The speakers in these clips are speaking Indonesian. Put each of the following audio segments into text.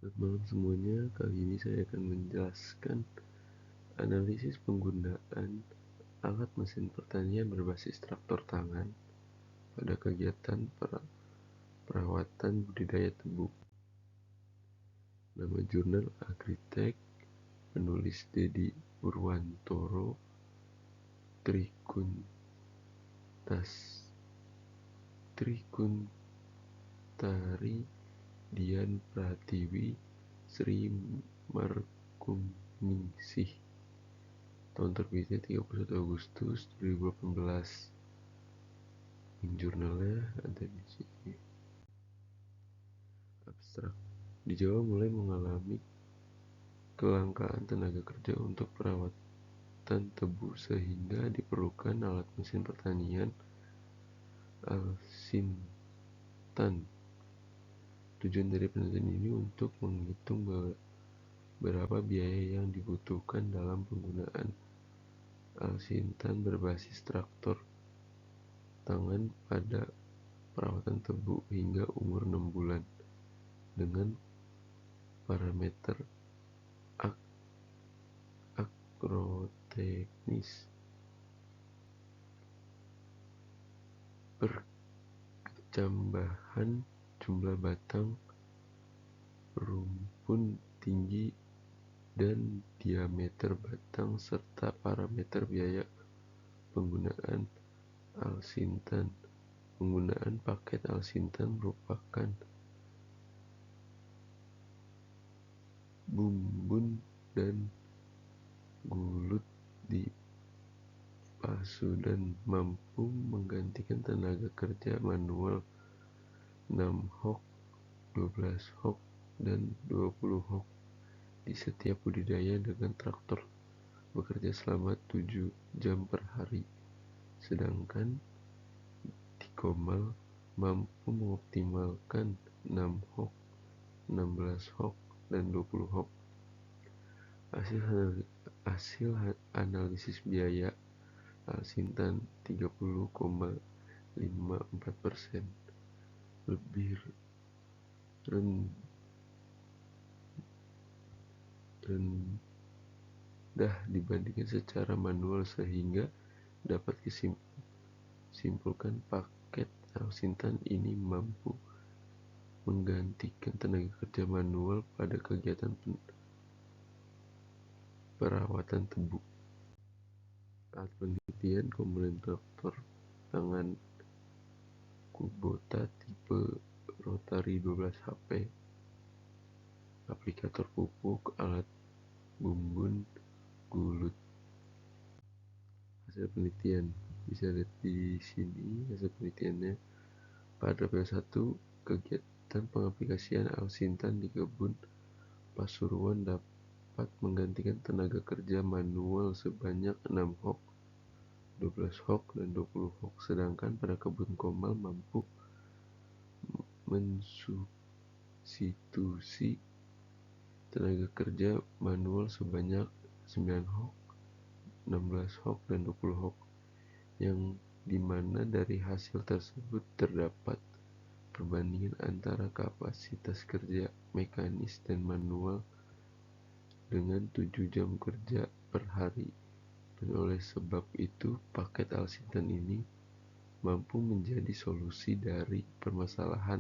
Selamat malam semuanya, kali ini saya akan menjelaskan analisis penggunaan alat mesin pertanian berbasis traktor tangan pada kegiatan perawatan budidaya tebu. Nama jurnal Agritech, penulis Dedi Purwantoro, Trikuntari, Dian Pratiwi, Sri Markuningsih. Tahun terbitnya 31 Agustus 2018. Link jurnalnya ada di sini. Abstrak. Di Jawa mulai mengalami kelangkaan tenaga kerja untuk perawatan tebu sehingga diperlukan alat mesin pertanian Alsintan. Tujuan dari penelitian ini untuk menghitung berapa biaya yang dibutuhkan dalam penggunaan Alsintan berbasis traktor tangan pada perawatan tebu hingga umur 6 bulan dengan parameter agroteknis, perkecambahan jumlah batang, rumpun tinggi dan diameter batang, serta parameter biaya penggunaan Alsintan. Penggunaan paket Alsintan merupakan bumbun dan gulut di pasu dan mampu menggantikan tenaga kerja manual 6 hok, 12 hok, dan 20 hok di setiap budidaya dengan traktor bekerja selama 7 jam per hari, sedangkan Tikomal mampu mengoptimalkan 6 hok, 16 hok, dan 20 hok. Hasil analisis biaya Alsintan 30,54% lebih rendah dibandingkan secara manual, sehingga dapat disimpulkan paket Alsintan ini mampu menggantikan tenaga kerja manual pada kegiatan perawatan tebu. Alat penelitian komponen traktor tangan Kubota tipe rotari 12 HP, aplikator pupuk, alat bumbun, gulut. Hasil penelitian bisa lihat di sini hasil penelitiannya. Pada P1, kegiatan pengaplikasian Alsintan di kebun Pasuruan dapat menggantikan tenaga kerja manual sebanyak 6 hok, 12 hok, dan 20 hok, sedangkan pada kebun Komal mampu mensubstitusi tenaga kerja manual sebanyak 9 hok, 16 hok, dan 20 hok, yang dimana dari hasil tersebut terdapat perbandingan antara kapasitas kerja mekanis dan manual dengan 7 jam kerja per hari, dan oleh sebab itu paket Alsintan ini mampu menjadi solusi dari permasalahan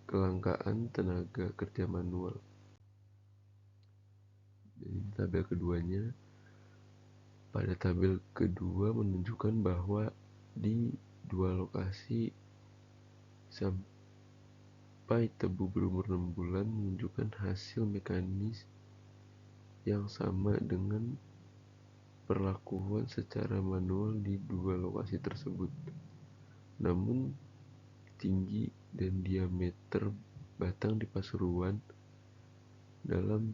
kelangkaan tenaga kerja manual. Jadi tabel keduanya, pada tabel kedua menunjukkan bahwa di dua lokasi sampai tebu berumur 6 bulan menunjukkan hasil mekanis yang sama dengan perlakuan secara manual di dua lokasi tersebut. Namun tinggi dan diameter batang di Pasuruan dalam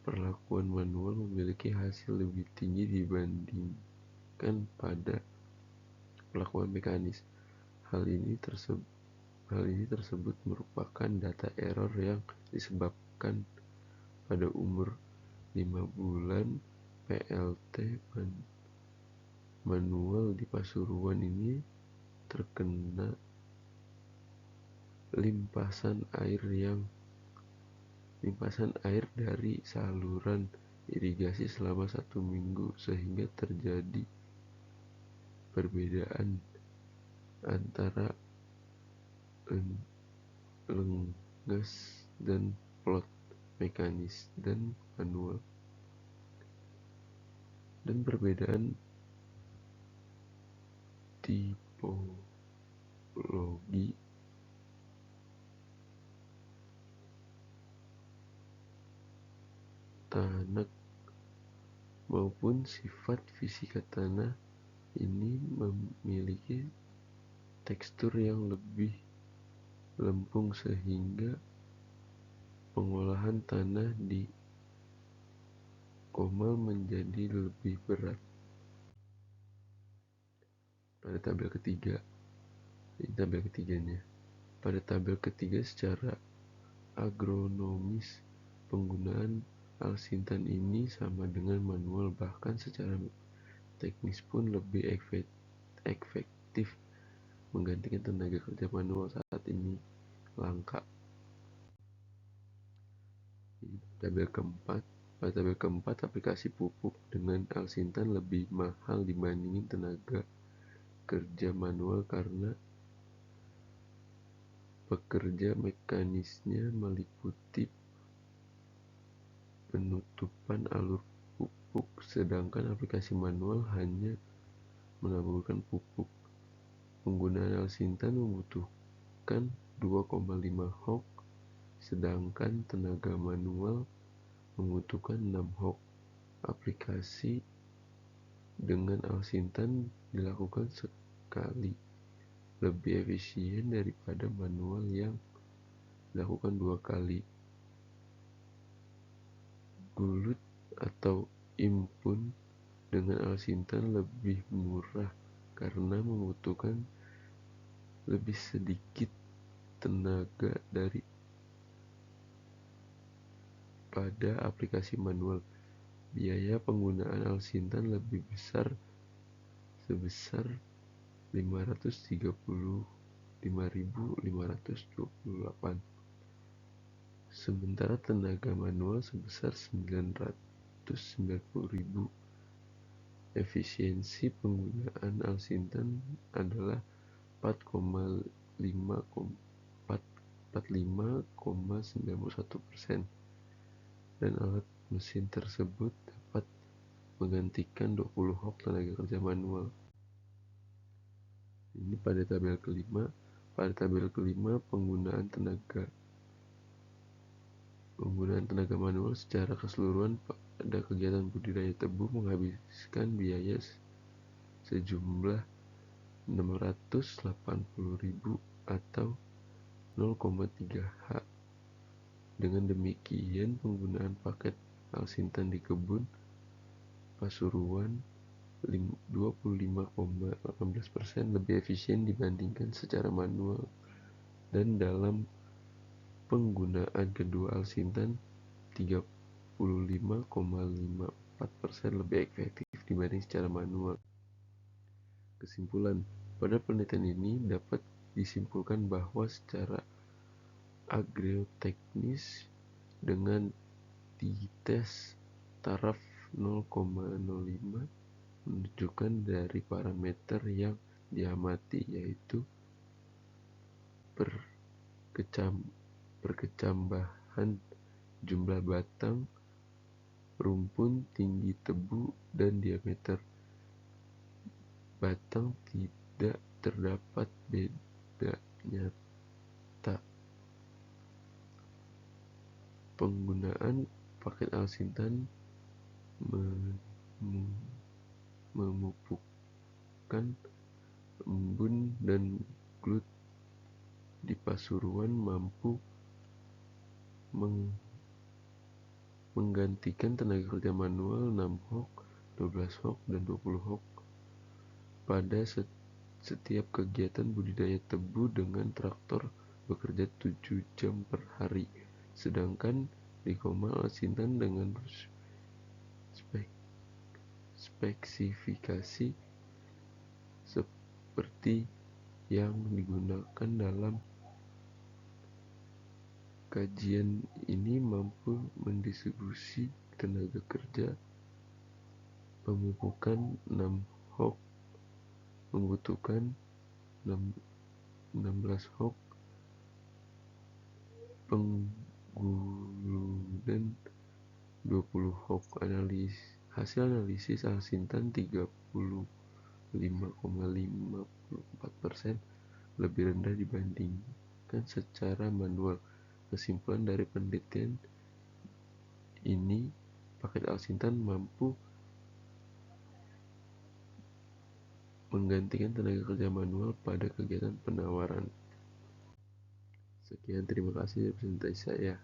perlakuan manual memiliki hasil lebih tinggi dibandingkan pada perlakuan mekanis. Hal ini tersebut merupakan data error yang disebabkan pada umur 5 bulan PLT manual di Pasuruan ini terkena limpasan air dari saluran irigasi selama 1 minggu, sehingga terjadi perbedaan antara lenggas dan plot, mekanis dan manual, dan perbedaan tipologi tanah maupun sifat fisika tanah. Ini memiliki tekstur yang lebih lempung sehingga pengolahan tanah di Comal menjadi lebih berat. Pada tabel ketiganya. Pada tabel ketiga, secara agronomis penggunaan alsintan ini sama dengan manual, bahkan secara teknis pun lebih efektif menggantikan tenaga kerja manual saat ini langka. Pada tabel keempat, aplikasi pupuk dengan alsintan lebih mahal dibandingin tenaga kerja manual karena pekerja mekanisnya meliputi penutupan alur pupuk, sedangkan aplikasi manual hanya menaburkan pupuk. Penggunaan alsintan membutuhkan 2,5 hok, sedangkan tenaga manual membutuhkan 6 hok. Aplikasi dengan alsintan dilakukan sekali, lebih efisien daripada manual yang dilakukan 2 kali. Gulut atau impun dengan alsintan lebih murah karena membutuhkan lebih sedikit tenaga daripada aplikasi manual. Biaya penggunaan alsintan lebih besar, sebesar Rp535.528, sementara tenaga manual sebesar Rp990.000. Efisiensi penggunaan alsintan adalah 45,91%, dan alat mesin tersebut dapat menggantikan 20 hok tenaga kerja manual. Ini pada tabel kelima. Pada tabel kelima, penggunaan tenaga manual secara keseluruhan pada kegiatan budidaya tebu menghabiskan biaya sejumlah Rp680.000 atau 0,3 H. Dengan demikian, penggunaan paket alsintan di kebun Pasuruan 25,18% lebih efisien dibandingkan secara manual, dan dalam penggunaan kedua alsintan 35,54% lebih efektif dibanding secara manual. Kesimpulan, pada penelitian ini dapat disimpulkan bahwa secara agroteknis dengan dites taraf 0,05 menunjukkan dari parameter yang diamati, yaitu perkecambahan jumlah batang, rumpun, tinggi tebu, dan diameter batang, tidak terdapat beda nyata. Penggunaan paket alsintan memupukkan embun dan glut di Pasuruan mampu menggantikan tenaga kerja manual 6 hok, 12 hok, dan 20 hok pada setiap kegiatan budidaya tebu dengan traktor bekerja 7 jam per hari. Sedangkan di Comal alsintan dengan spesifikasi seperti yang digunakan dalam Kajian ini mampu mendistribusi tenaga kerja pemupukan 6 hok membutuhkan 16 hok pengguludan 20 hok. Hasil analisis Al-Sintan 35,54% lebih rendah dibandingkan secara manual. Kesimpulan dari penelitian ini, paket Al-Sintan mampu menggantikan tenaga kerja manual pada kegiatan penawaran. Sekian, terima kasih dari presentasi saya.